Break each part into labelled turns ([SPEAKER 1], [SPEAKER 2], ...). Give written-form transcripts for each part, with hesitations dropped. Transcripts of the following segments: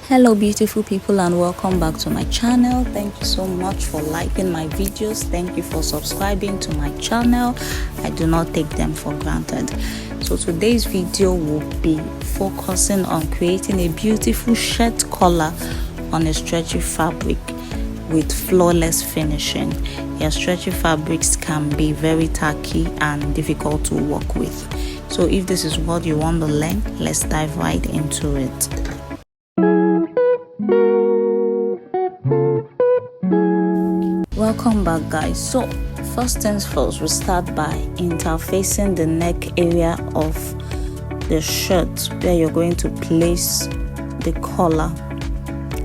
[SPEAKER 1] Hello beautiful people, and welcome back to my channel. Thank you so much for liking my videos. Thank you for subscribing to my channel. I do not take them for granted. So today's video will be focusing on creating a beautiful shirt collar on a stretchy fabric with flawless finishing. Your stretchy fabrics can be very tacky and difficult to work with. So if this is what you want to learn, let's dive right into it. Welcome back, guys. So first things first, we start by interfacing the neck area of the shirt where you're going to place the collar.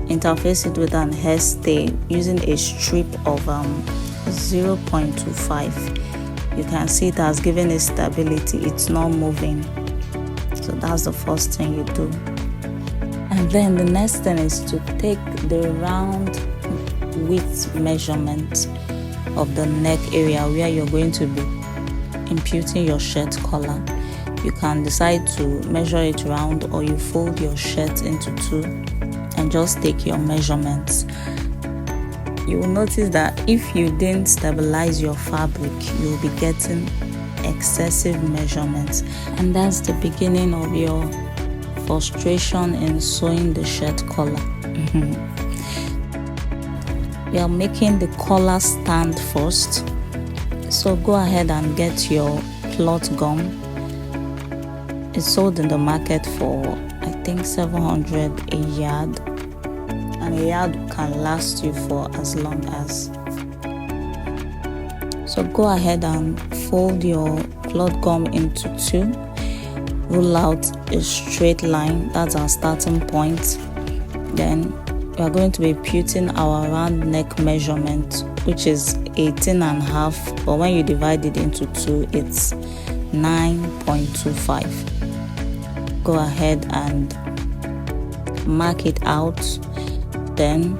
[SPEAKER 1] Interface it with an hairstay using a strip of 0.25. You can see it has given it stability, it's not moving. So that's the first thing you do. And then the next thing is to take the round width measurement of the neck area where you're going to be imputing your shirt collar. You can decide to measure it round, or you fold your shirt into two and just take your measurements. You will notice that if you didn't stabilize your fabric, you'll be getting excessive measurements, and that's the beginning of your frustration in sewing the shirt collar. We are making the collar stand first, so go ahead and get your cloth gum. It's sold in the market for I think 700 a yard, and a yard can last you for as long as. So go ahead and fold your cloth gum into two. Rule out a straight line, that's our starting point. Then we are going to be imputing our round neck measurement, which is 18.5, but when you divide it into two, it's 9.25. Go ahead and mark it out. Then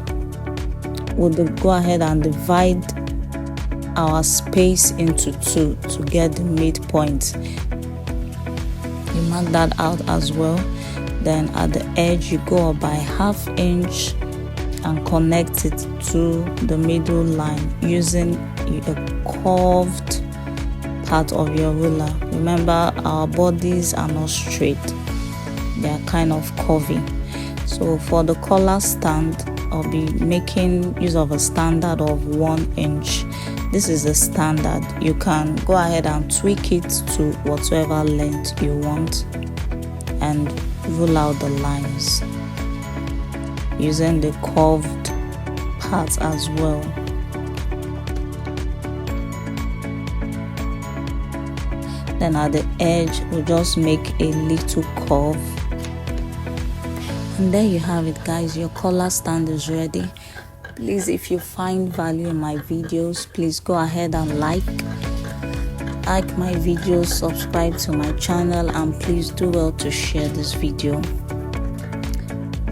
[SPEAKER 1] we'll go ahead and divide our space into two to get the midpoint. You mark that out as well. Then at the edge you go up by 1/2 inch and connect it to the middle line using a curved part of your ruler. Remember, our bodies are not straight, they are kind of curvy. So for the collar stand, I'll be making use of a standard of 1 inch. This is the standard. You can go ahead and tweak it to whatever length you want and rule out the lines using the curved parts as well. Then at the edge we'll just make a little curve, and there you have it, guys. Your collar stand is ready. Please, if you find value in my videos, please go ahead and like my videos, subscribe to my channel, and please do well to share this video.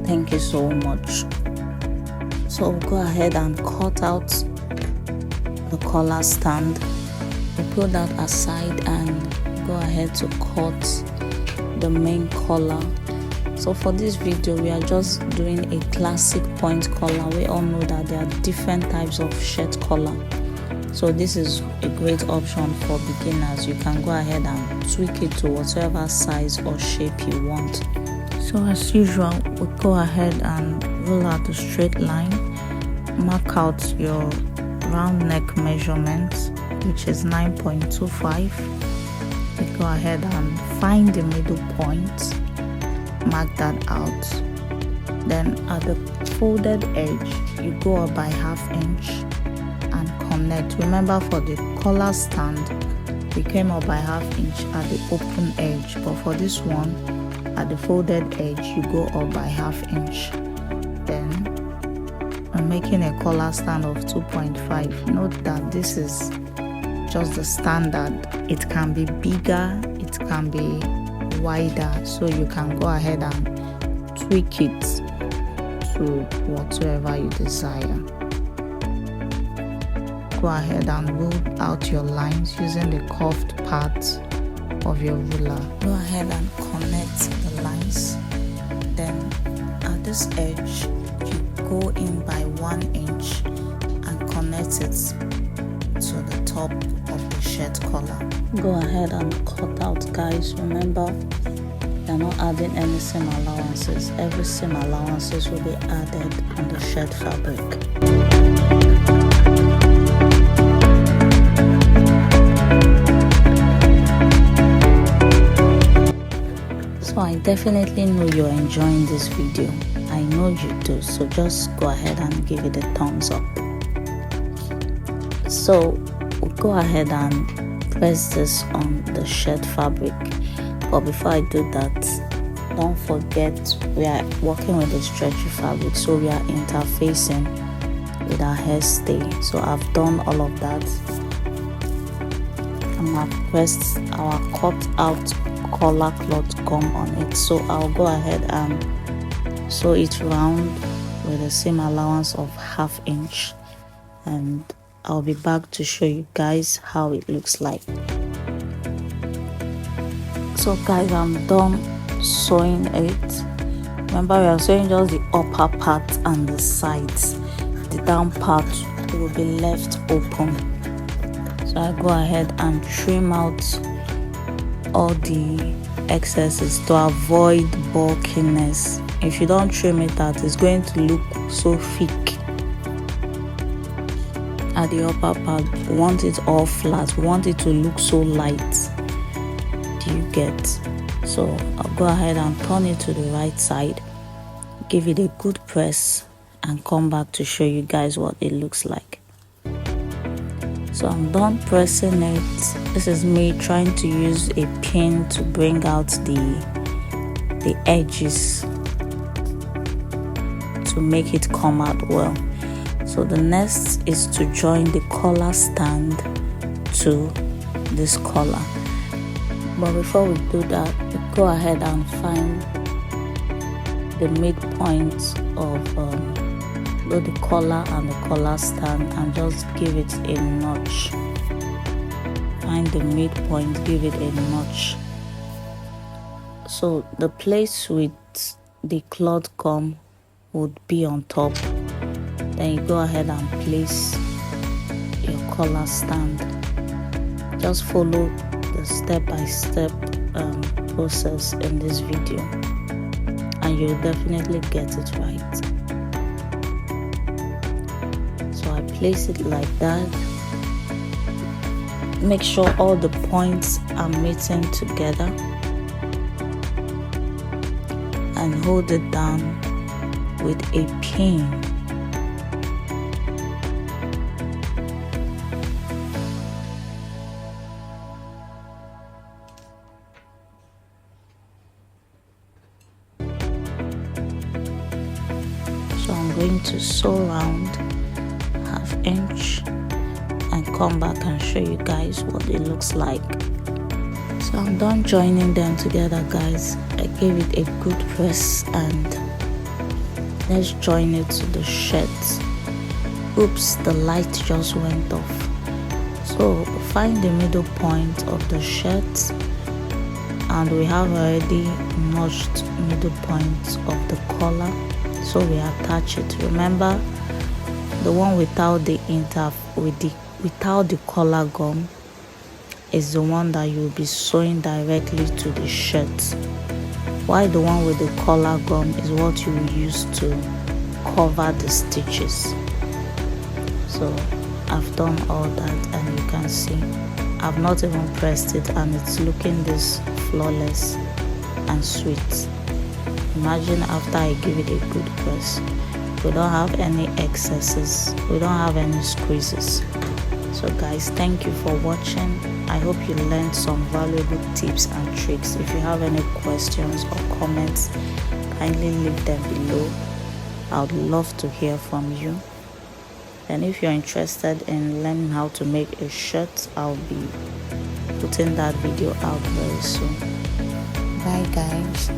[SPEAKER 1] Thank you so much. So go ahead and cut out the collar stand. We'll put that aside and go ahead to cut the main collar. So for this video, we are just doing a classic point collar. We all know that there are different types of shirt collar, so this is a great option for beginners. You can go ahead and tweak it to whatever size or shape you want. So as usual, we go ahead and roll out the straight line, mark out your round neck measurement, which is 9.25. You go ahead and find the middle point, mark that out. Then at the folded edge, you go up by 1/2 inch and connect. Remember, for the collar stand, we came up by 1/2 inch at the open edge, but for this one, at the folded edge, you go up by 1/2 inch. Then I'm making a collar stand of 2.5. Note that this is just the standard. It can be bigger, it can be wider, so you can go ahead and tweak it to whatever you desire. Go ahead and roll out your lines using the curved part of your ruler. Go ahead and connect the lines. Then at this edge, you go in by 1 inch and connect it to the top of the shirt collar. Go ahead and cut out, guys. Remember, you're not adding any seam allowances. Every seam allowances will be added on the shirt fabric. So I definitely know you're enjoying this video. I know you do, so just go ahead and give it a thumbs up. So we'll go ahead and press this on the shirt fabric, but before I do that, don't forget we are working with the stretchy fabric, so we are interfacing with our hairstay. So I've done all of that, and I've pressed our cut out collar cloth gum on it. So I'll go ahead and sew it round with the seam allowance of 1/2 inch, and I'll be back to show you guys how it looks like. So guys, I'm done sewing it. Remember, we are sewing just the upper part and the sides. The down part will be left open. So I go ahead and trim out all the excesses to avoid bulkiness. If you don't trim it out, it's going to look so thick at the upper part. We want it all flat. We want it to look so light. Do you get? So I'll go ahead and turn it to the right side, give it a good press, and come back to show you guys what it looks like. So I'm done pressing it. This is me trying to use a pin to bring out the edges to make it come out well. So the next is to join the collar stand to this collar. But before we do that, we go ahead and find the midpoint of both the collar and the collar stand and just give it a notch. Find the midpoint, give it a notch. So the place with the cloth gum would be on top. Then you go ahead and place your collar stand. Just follow the step-by-step process in this video, and you'll definitely get it right. So I place it like that. Make sure all the points are meeting together, and hold it down with a pin. So I'm going to sew round 1/2 inch and come back and show you guys what it looks like. So I'm done joining them together, guys. I gave it a good press, and let's join it to the shirt. Oops, the light just went off. So find the middle point of the shirt, and we have already notched middle point of the collar, so we attach it. Remember, the one without the without the collar gum is the one that you'll be sewing directly to the shirt, while the one with the collar gum is what you will use to cover the stitches. So I've done all that, and you can see I've not even pressed it, and it's looking this flawless and sweet. Imagine after I give it a good press, we don't have any excesses, we don't have any squeezes. So guys, thank you for watching. I hope you learned some valuable tips and tricks. If you have any questions or comments, kindly leave them below. I would love to hear from you. And if you're interested in learning how to make a shirt, I'll be putting that video out very soon. Bye guys.